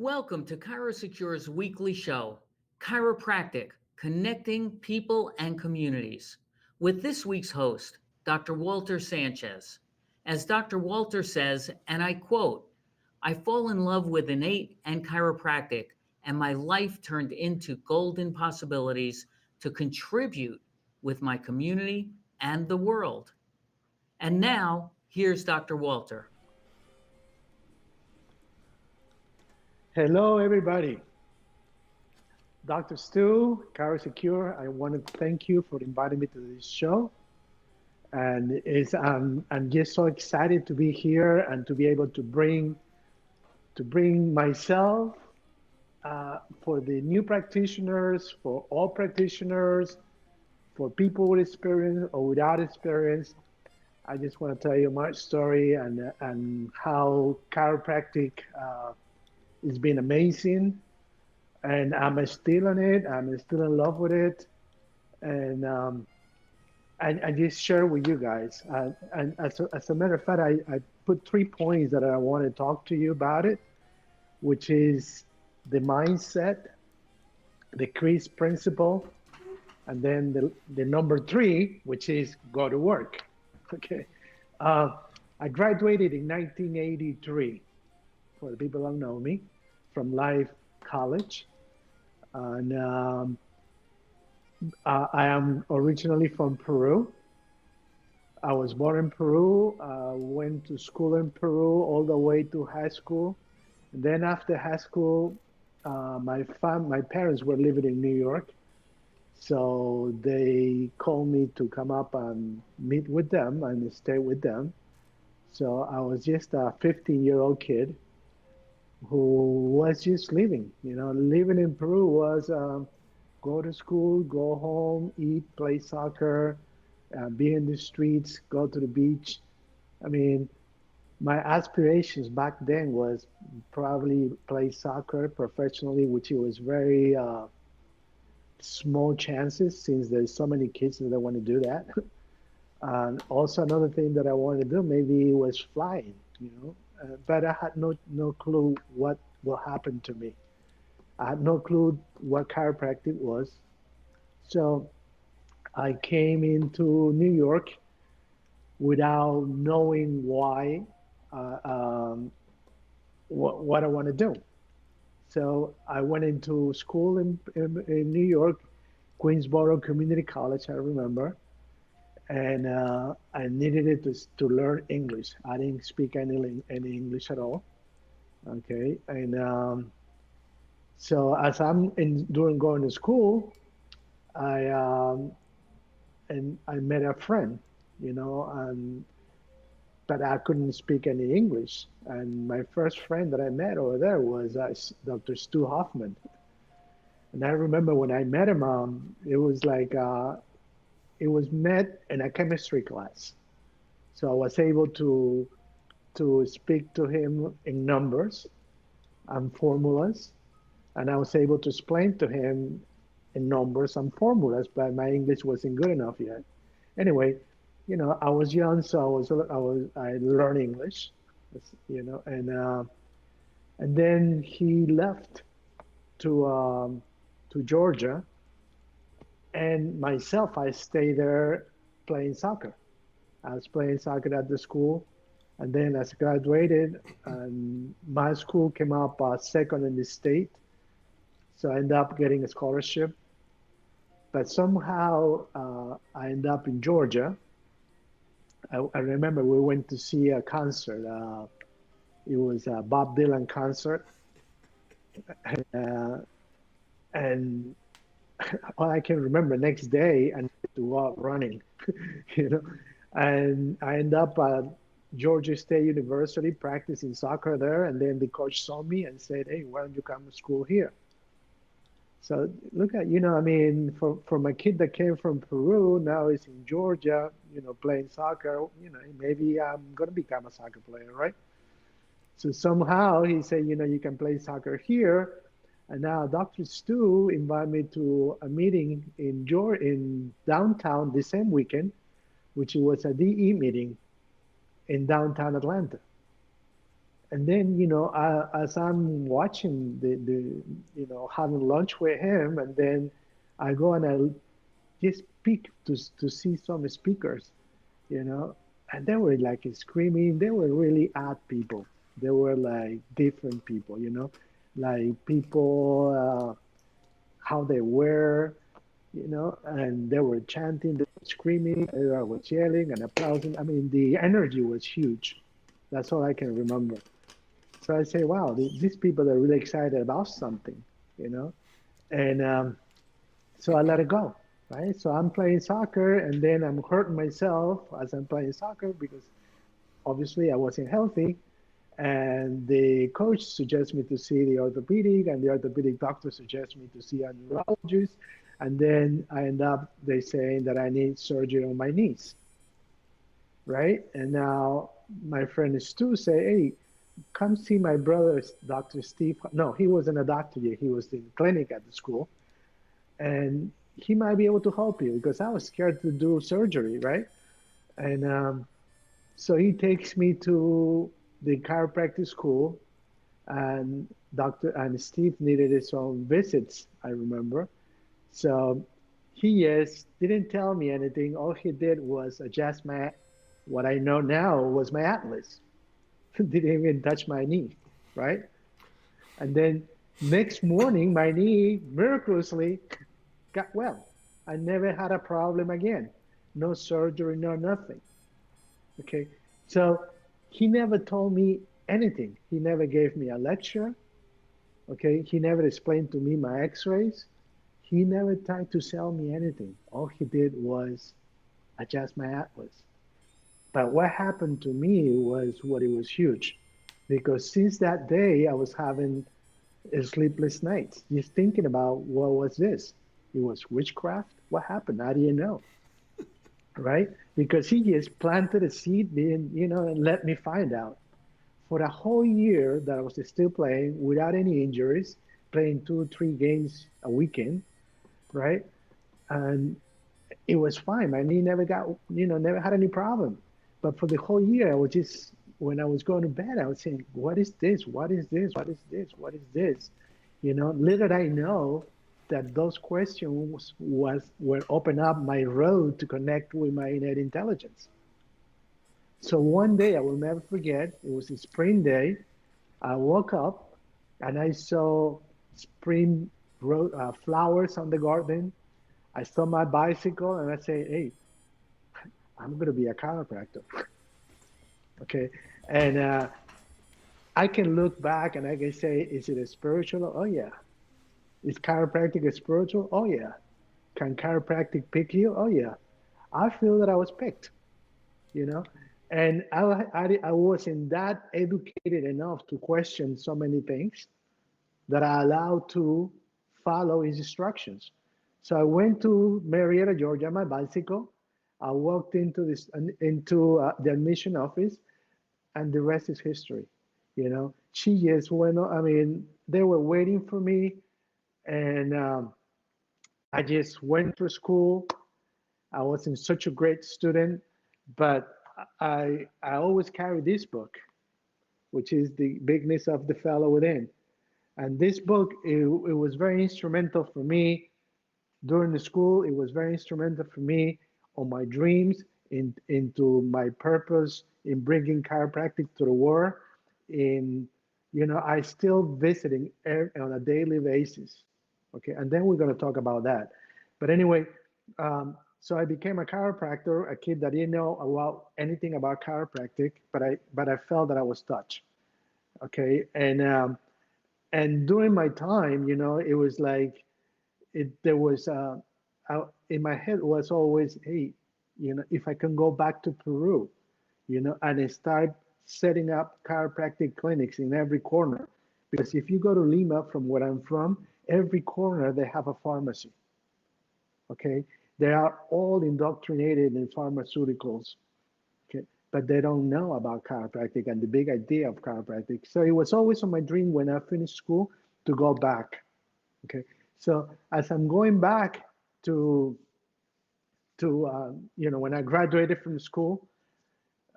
Welcome to ChiroSecure's weekly show, Chiropractic, Connecting People and Communities, with this week's host, Dr. Walter Sanchez. As Dr. Walter says, and I quote, I fall in love with innate and chiropractic, and my life turned into golden possibilities to contribute with my community and the world. And now, here's Dr. Walter. Hello, everybody. Dr. Stu, Caro Secure, I want to thank you for inviting me to this show. And I'm just so excited to be here and to be able to bring myself for the new practitioners, for all practitioners, for people with experience or without experience. I just want to tell you my story and how chiropractic has been amazing, and I'm still on it. I'm still in love with it, and I just share with you guys. And as a matter of fact, I put 3 points that I want to talk to you about it, which is the mindset, the Chris principle, and then the number three, which is go to work. Okay. Uh, I graduated in 1983, for the people who know me, from Life College. And I am originally from Peru. I was born in Peru, went to school in Peru all the way to high school. And then after high school, my parents were living in New York, so they called me to come up and meet with them and stay with them. So I was just a 15-year-old kid who was just living. Living in Peru was go to school, go home, eat, play soccer, be in the streets, go to the beach. I mean, my aspirations back then was probably play soccer professionally, which it was very small chances since there's so many kids that want to do that. And also another thing that I wanted to do maybe was flying. But I had no clue what will happen to me. I had no clue what chiropractic was. So I came into New York without knowing why, uh, um, what I want to do. So I went into school in New York, Queensboro Community College, I remember, and I needed it to learn English. I didn't speak any English at all. Okay, and so as I'm during going to school, I and I met a friend, and but I couldn't speak any English. And my first friend that I met over there was Dr. Stu Hoffman. And I remember when I met him, it was like it was met in a chemistry class. So I was able to speak to him in numbers and formulas, and I was able to explain to him in numbers and formulas, but my English wasn't good enough yet. Anyway, I was young, so I learned English, and then he left to Georgia, and myself, I stayed there playing soccer. I was playing soccer at the school, and then as I graduated, my school came up second in the state, so I ended up getting a scholarship. But somehow I ended up in Georgia. I remember we went to see a concert. It was a Bob Dylan concert, uh, and all I can remember next day I needed to go out running, you know, and I ended up at Georgia State University practicing soccer there, and then the coach saw me and said, "Hey, why don't you come to school here?" So look at, I mean, from a kid that came from Peru, now he's in Georgia, playing soccer, maybe I'm gonna become a soccer player, right? So somehow he said, you can play soccer here. And now Dr. Stu invited me to a meeting in downtown the same weekend, which was a DE meeting in downtown Atlanta. And then, as I'm watching having lunch with him, and then I go and I just peek to see some speakers, you know, and they were like screaming. They were really odd people. They were like different people, like people, how they were, and they were chanting, they were screaming, everyone was yelling and applauding. I mean, the energy was huge. That's all I can remember. So I say, wow, these people are really excited about something, you know? And so I let it go, right? So I'm playing soccer and then I'm hurting myself as I'm playing soccer because obviously I wasn't healthy. And the coach suggests me to see the orthopedic, and the orthopedic doctor suggests me to see a neurologist. And then I end up, they saying that I need surgery on my knees, right? And now my friend Stu say, hey, come see my brother, Dr. Steve. No, he wasn't a doctor yet. He was in clinic at the school. And he might be able to help you because I was scared to do surgery, right? And so he takes me to the chiropractic school, and Dr. and Steve needed his own visits, I remember. So he just didn't tell me anything. All he did was adjust what I know now was my atlas. Didn't even touch my knee, right? And then next morning, my knee miraculously got well. I never had a problem again. No surgery, no nothing. Okay. So he never told me anything. He never gave me a lecture. Okay. He never explained to me my x rays. He never tried to sell me anything. All he did was adjust my atlas. But what happened to me was what it was huge. Because since that day, I was having sleepless nights, just thinking about what was this? It was witchcraft? What happened? I didn't know, right? Because he just planted a seed and, and let me find out. For a whole year that I was still playing without any injuries, playing 2 or 3 games a weekend, right? And it was fine. My knee never got, never had any problem. But for the whole year, I was just, when I was going to bed, I was saying, what is this? What is this? What is this? What is this? Little did I know that those questions were open up my road to connect with my innate intelligence. So one day I will never forget, it was a spring day. I woke up and I saw spring flowers on the garden. I saw my bicycle and I say, hey, I'm going to be a chiropractor. Okay. And I can look back and I can say, is it a spiritual? Oh, yeah. Is chiropractic a spiritual? Oh, yeah. Can chiropractic pick you? Oh, yeah. I feel that I was picked, you know? And I wasn't that educated enough to question so many things that I allowed to follow his instructions. So I went to Marietta, Georgia, on my bicycle. I walked into the admission office, and the rest is history. She just went. I mean, they were waiting for me, and I just went through school. I wasn't such a great student, but I always carry this book, which is The Bigness of the Fellow Within. And this book, it was very instrumental for me during the school. It was very instrumental for me on my dreams, into my purpose in bringing chiropractic to the world. In, I still visiting on a daily basis. Okay, and then we're going to talk about that. But anyway, so I became a chiropractor, a kid that didn't know about anything about chiropractic, but I felt that I was touched. Okay, and during my time, it was like there was in my head was always, hey, if I can go back to Peru, and I start setting up chiropractic clinics in every corner, because if you go to Lima, from where I'm from, every corner they have a pharmacy. Okay, they are all indoctrinated in pharmaceuticals. Okay, but they don't know about chiropractic and the big idea of chiropractic. So it was always on my dream when I finished school to go back. Okay, so as I'm going back to when I graduated from school,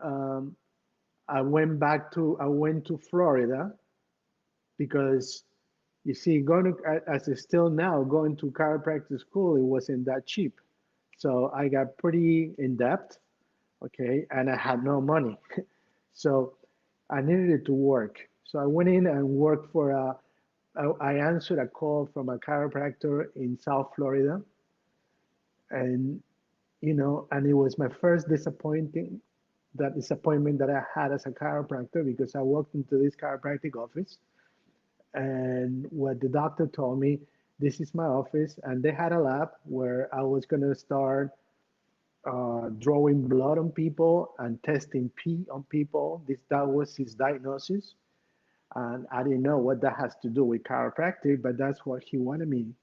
um, I went to Florida because you see, going to, as it's still now, going to chiropractic school, it wasn't that cheap. So I got pretty in debt, okay, and I had no money. So I needed it to work. So I went in and worked for I answered a call from a chiropractor in South Florida, and and it was my first disappointment that I had as a chiropractor because I walked into this chiropractic office, and what the doctor told me, this is my office, and they had a lab where I was gonna start drawing blood on people and testing pee on people. That was his diagnosis, and I didn't know what that has to do with chiropractic, but that's what he wanted me,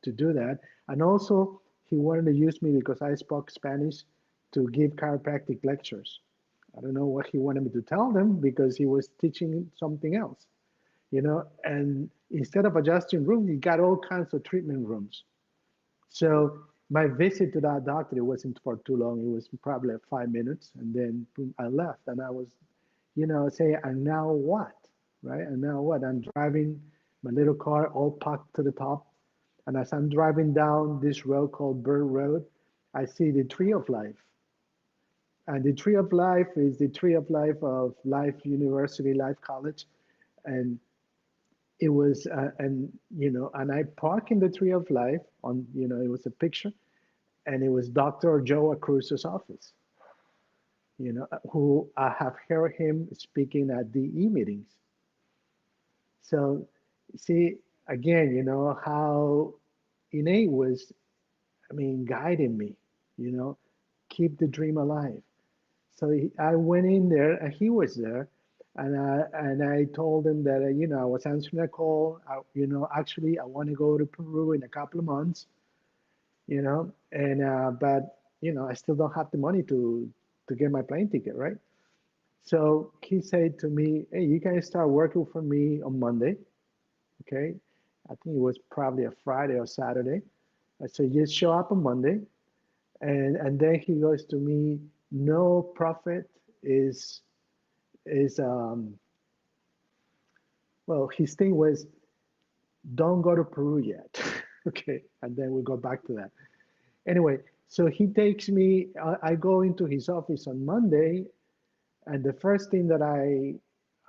to do that. And also, he wanted to use me because I spoke Spanish to give chiropractic lectures. I don't know what he wanted me to tell them because he was teaching something else, And instead of adjusting rooms, he got all kinds of treatment rooms. So my visit to that doctor, it wasn't for too long. It was probably 5 minutes, and then boom, I left. And I was, say, and now what, right? And now what? I'm driving my little car all packed to the top, and as I'm driving down this road called Bird Road, I see the Tree of Life. And the Tree of Life is the Tree of Life of Life University, Life College, and it was, and I parked in the Tree of Life on, it was a picture, and it was Dr. Joe Acruso's office, who I have heard him speaking at DE meetings. So, see, again, how innate was, guiding me, you know, keep the dream alive. So I went in there, and he was there, and I told him that I was answering a call. Actually, I want to go to Peru in a couple of months, and but I still don't have the money to get my plane ticket, right? So he said to me, "Hey, you can start working for me on Monday." Okay, I think it was probably a Friday or Saturday. I said, "Just show up on Monday," and then he goes to me, "No profit is is well." His thing was, "Don't go to Peru yet." Okay, and then we go back to that. Anyway, so he takes me. I go into his office on Monday, and the first thing that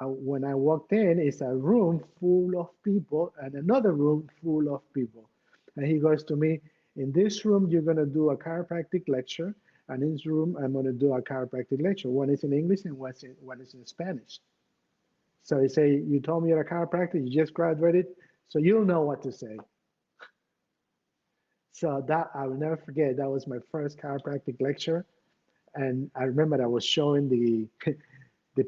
when I walked in, is a room full of people and another room full of people. And he goes to me, "In this room, you're going to do a chiropractic lecture. And in this room, I'm going to do a chiropractic lecture. One is in English and one is in Spanish." So he say, "You told me you're a chiropractor, you just graduated, so you'll know what to say." So that I will never forget. That was my first chiropractic lecture. And I remember I was showing the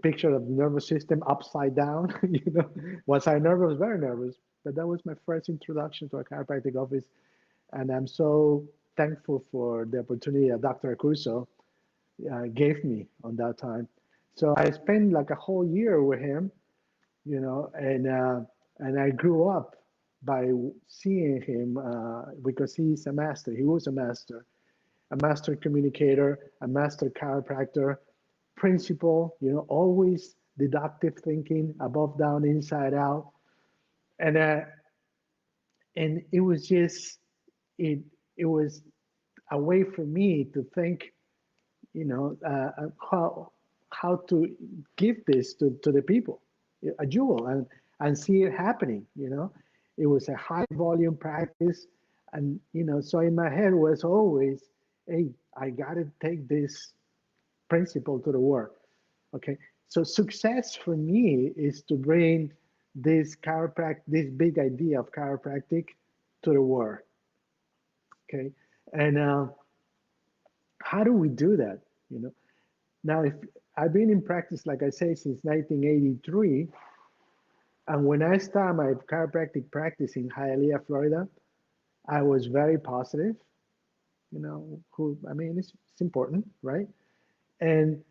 picture of the nervous system upside down. Was I nervous? Very nervous. But that was my first introduction to a chiropractic office, and I'm so thankful for the opportunity that Dr. Acurso gave me on that time. So I spent like a whole year with him, and I grew up by seeing him because he's a master. He was a master communicator, a master chiropractor, principle, always deductive thinking, above, down, inside out. And it was just, it, it was a way for me to think, how to give this to the people, a jewel, and see it happening. It was a high volume practice. And, so in my head was always, hey, I got to take this principle to the work. Okay. So success for me is to bring this big idea of chiropractic to the world. Okay. And how do we do that? Now, if I've been in practice, like I say, since 1983, and when I started my chiropractic practice in Hialeah, Florida, I was very positive. It's important, right? And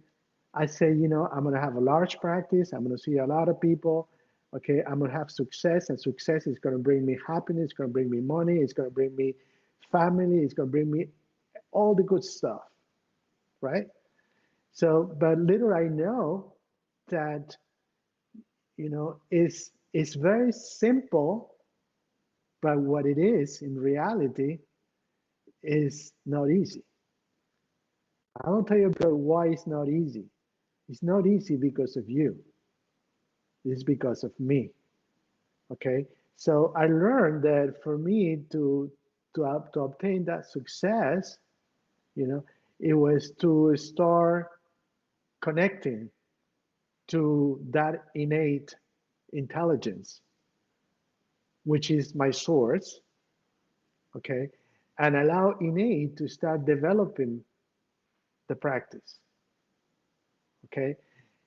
I say, I'm going to have a large practice. I'm going to see a lot of people. Okay, I'm going to have success, and success is going to bring me happiness. It's going to bring me money. It's going to bring me family. It's going to bring me all the good stuff, right? So, but little I know, that, is very simple, but what it is in reality is not easy. I will tell you about why it's not easy. It's not easy because of you. It's because of me. Okay. So I learned that for me to obtain that success, it was to start connecting to that innate intelligence, which is my source. Okay. And allow innate to start developing the practice. Okay.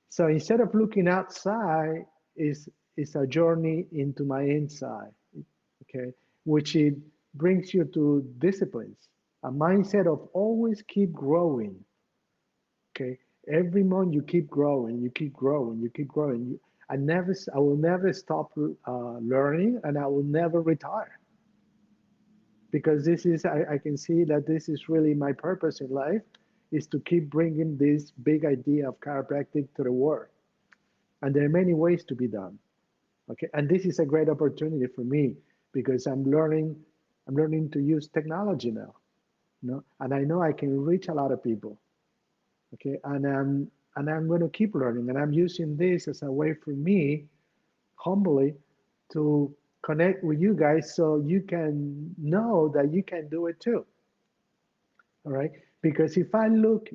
So instead of looking outside, is a journey into my inside. Okay, which it brings you to disciplines, a mindset of always keep growing. Okay, every month you keep growing, you keep growing, you keep growing. I will never stop learning, and I will never retire, because this is I can see that this is really my purpose in life, is to keep bringing this big idea of chiropractic to the world. And there are many ways to be done. Okay, and this is a great opportunity for me, because I'm learning to use technology now, and I know I can reach a lot of people. Okay, and I'm going to keep learning, and I'm using this as a way for me, humbly, to connect with you guys, so you can know that you can do it too. All right, because if I look,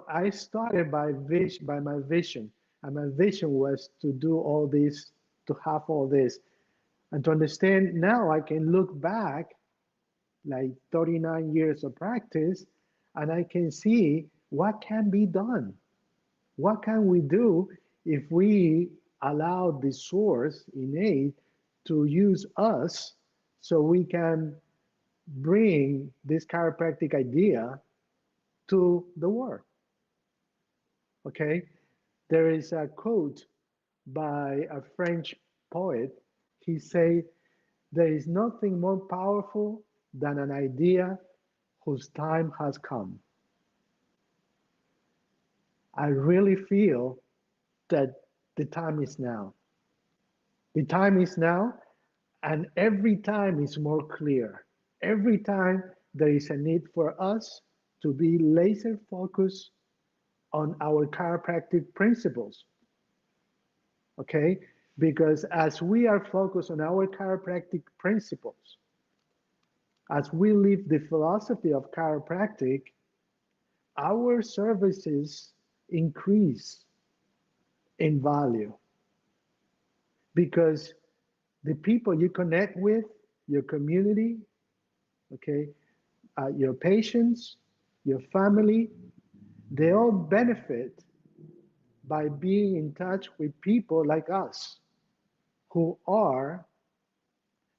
I started by my vision, and my vision was to do all this, to have all this, and to understand now I can look back like 39 years of practice, and I can see what can be done. What can we do if we allow the source innate to use us, so we can bring this chiropractic idea to the world? Okay, there is a quote by a French poet. He said, "There is nothing more powerful than an idea whose time has come." I really feel that the time is now. The time is now, and every time is more clear. Every time there is a need for us to be laser focused on our chiropractic principles. Okay? Because as we are focused on our chiropractic principles, as we live the philosophy of chiropractic, our services increase in value, because the people you connect with, your community, okay, your patients, your family, they all benefit by being in touch with people like us, who are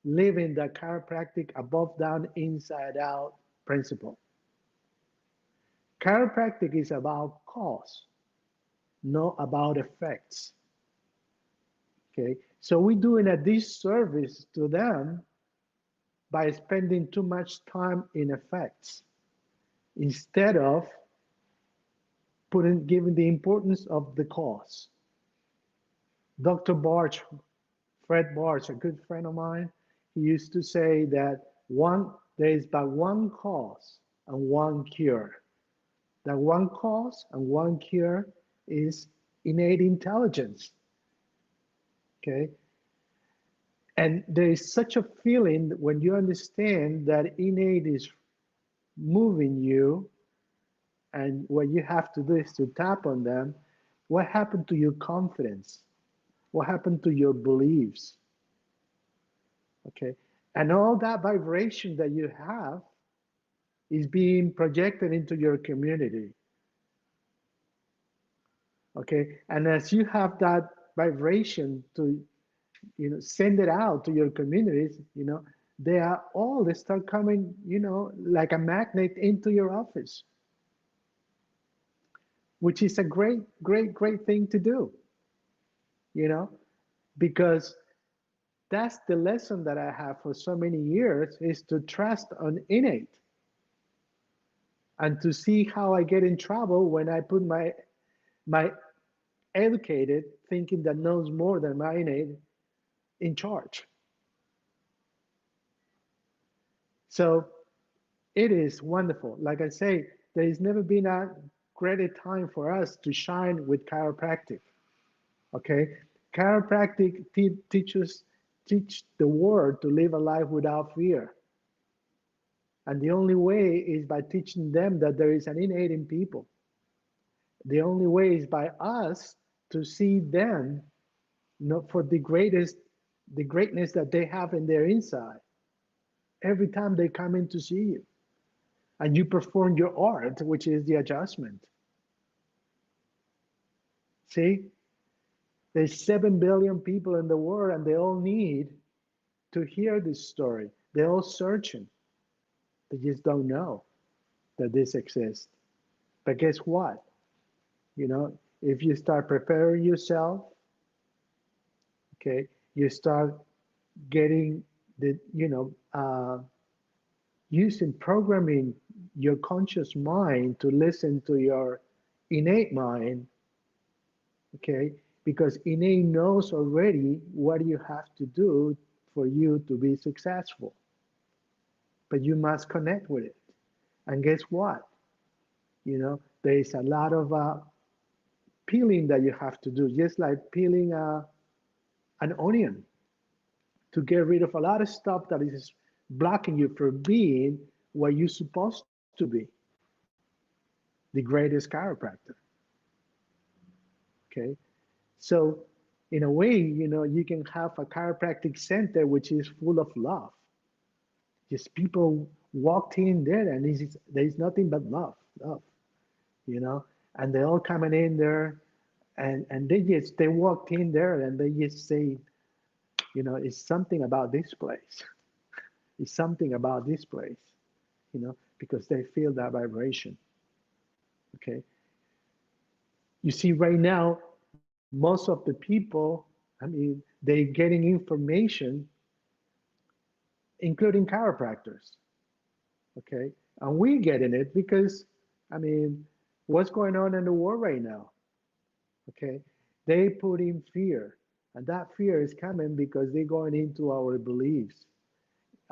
living the chiropractic above, down, inside out principle. Chiropractic is about cause, not about effects. Okay, so we're doing a disservice to them by spending too much time in effects, instead of giving the importance of the cause. Dr. Barch, Fred Barch, a good friend of mine, he used to say that there is but one cause and one cure. That one cause and one cure is innate intelligence. Okay? And there is such a feeling when you understand that innate is moving you, and what you have to do is to tap on them. What happened to your confidence? What happened to your beliefs? Okay, and all that vibration that you have is being projected into your community. Okay, and as you have that vibration to, send it out to your communities, they start coming, like a magnet into your office, which is a great, great, great thing to do, because that's the lesson that I have for so many years, is to trust on innate, and to see how I get in trouble when I put my educated, thinking that knows more than my innate, in charge. So it is wonderful. Like I say, there has never been a greater time for us to shine with chiropractic. Okay, chiropractic teach the world to live a life without fear, and the only way is by teaching them that there is an innate in people. The only way is by us to see them, not for the greatness that they have in their inside. Every time they come in to see you, and you perform your art, which is the adjustment. See, there's 7 billion people in the world, and they all need to hear this story. They're all searching. They just don't know that this exists. But guess what? You know, if you start preparing yourself, okay, you start getting the, using programming your conscious mind to listen to your innate mind, okay, because innate knows already what you have to do for you to be successful. But you must connect with it. And guess what? You know, there is a lot of peeling that you have to do, just like peeling an onion to get rid of a lot of stuff that is blocking you from being what you're supposed to be, the greatest chiropractor. Okay, so in a way, you know, you can have a chiropractic center which is full of love. Just people walked in there, and there's nothing but love, you know, and they're all coming in there, and they walked in there, and they just say, you know, it's something about this place. It's something about this place, you know, because they feel that vibration. Okay. You see, right now, most of the people, I mean, they're getting information, including chiropractors. Okay. And we getting it because, I mean, what's going on in the world right now? Okay. They put in fear, and that fear is coming because they're going into our beliefs.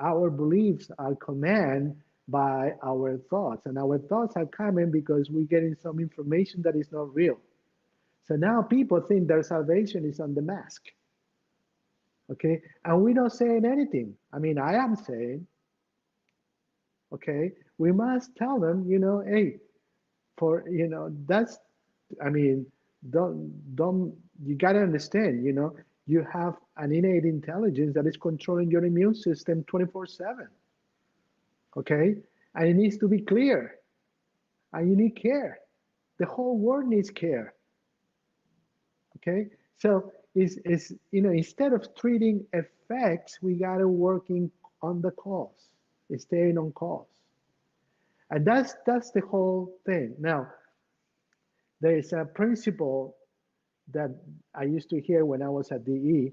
Our beliefs are commanded by our thoughts, and our thoughts are coming because we're getting some information that is not real. So now people think their salvation is on the mask. Okay, and we're not saying anything. I mean, I am saying, okay, we must tell them, you know, hey, for, you know, that's, I mean, don't, you got to understand, you know, you have an innate intelligence that is controlling your immune system 24/7. Okay, and it needs to be clear, and you need care. The whole world needs care. Okay, so is you know, instead of treating effects, we got to working on the cause, staying on cause, and that's the whole thing. Now, there is a principle that I used to hear when I was at DE,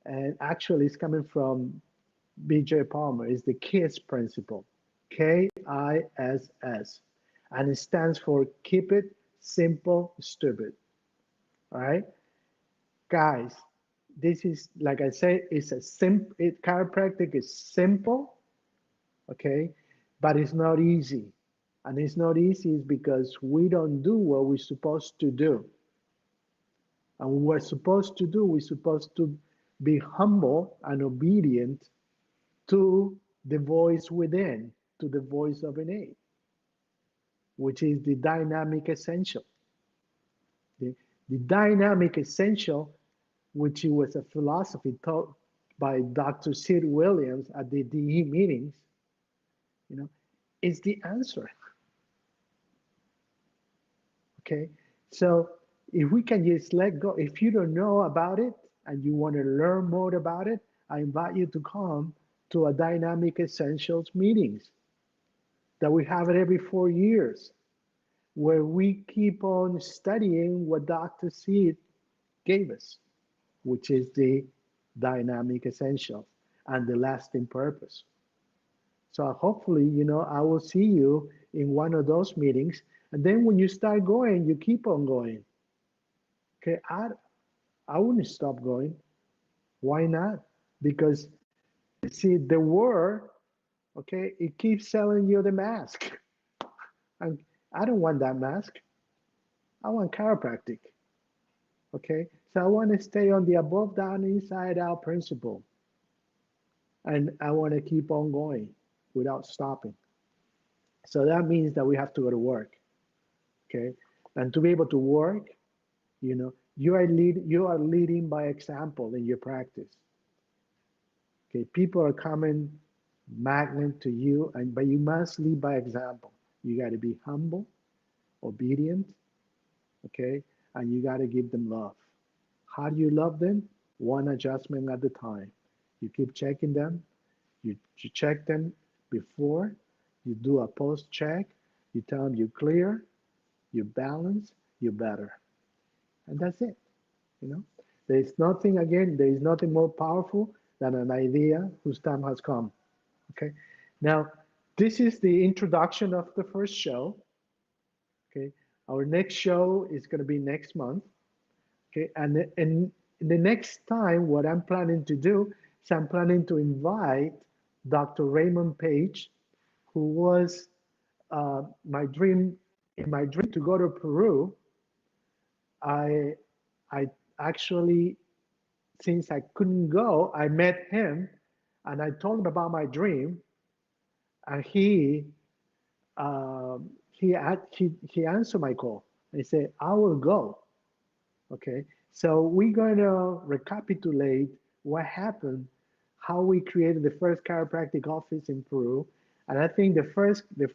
and actually it's coming from BJ Palmer. Is the KISS principle, KISS, and it stands for keep it simple, stupid. All right, guys. This is, like I say, it's a chiropractic is simple, okay, but it's not easy. And it's not easy is because we don't do what we're supposed to do. And what we're supposed to do, we're supposed to be humble and obedient to the voice within, to the voice of innate, which is the dynamic essential. The dynamic essential, which was a philosophy taught by Dr. Sid Williams at the DE meetings, you know, is the answer. Okay, so if we can just let go, if you don't know about it and you want to learn more about it, I invite you to come to a Dynamic Essentials meetings that we have it every 4 years, where we keep on studying what Dr. Sid gave us, which is the dynamic essentials and the lasting purpose. So hopefully, you know, I will see you in one of those meetings. And then when you start going, you keep on going. Okay, I wouldn't stop going. Why not? Because see, the world, okay, it keeps selling you the mask. And I don't want that mask. I want chiropractic. Okay, so I want to stay on the above, down, inside out principle. And I want to keep on going without stopping. So that means that we have to go to work. Okay, and to be able to work, you are leading by example in your practice. Okay, people are coming magnet to you, but you must lead by example. You got to be humble, obedient, okay, and you got to give them love. How do you love them? One adjustment at a time. You keep checking them. You check them before. You do a post check. You tell them you're clear, you balance, you're better, and that's it. You know, there is nothing more powerful than an idea whose time has come. Okay. Now, this is the introduction of the first show. Okay. Our next show is going to be next month. Okay. And the next time, what I'm planning to do is I'm planning to invite Dr. Raymond Page, who was my dream. In my dream to go to Peru, I I actually, since I couldn't go, I met him and I told him about my dream, and he answered my call. He said, "I will go." Okay, so we're going to recapitulate what happened, how we created the first chiropractic office in Peru, and I think the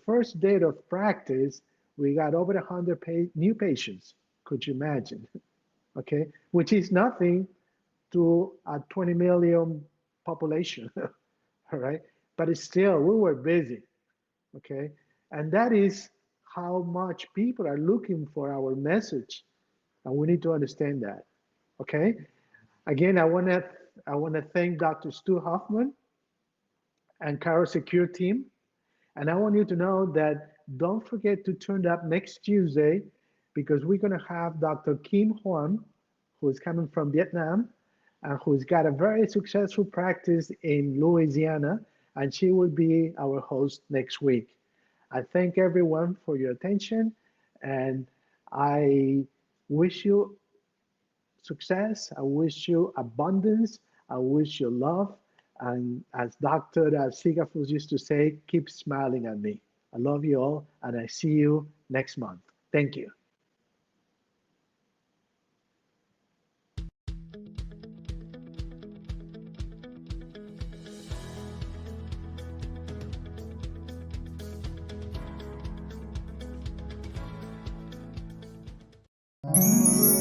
first day of practice, we got over 100 new patients. Could you imagine? Okay, which is nothing to a 20 million population, all right? But it's still, we were busy, okay? And that is how much people are looking for our message, and we need to understand that, okay? Again, I want to thank Dr. Stu Hoffman and Caro Secure team, and I want you to know that don't forget to turn up next Tuesday because we're going to have Dr. Kim Huan, who is coming from Vietnam and who's got a very successful practice in Louisiana, and she will be our host next week. I thank everyone for your attention, and I wish you success. I wish you abundance. I wish you love. And as Dr. Sigafus used to say, keep smiling at me. I love you all, and I see you next month. Thank you. Thank you.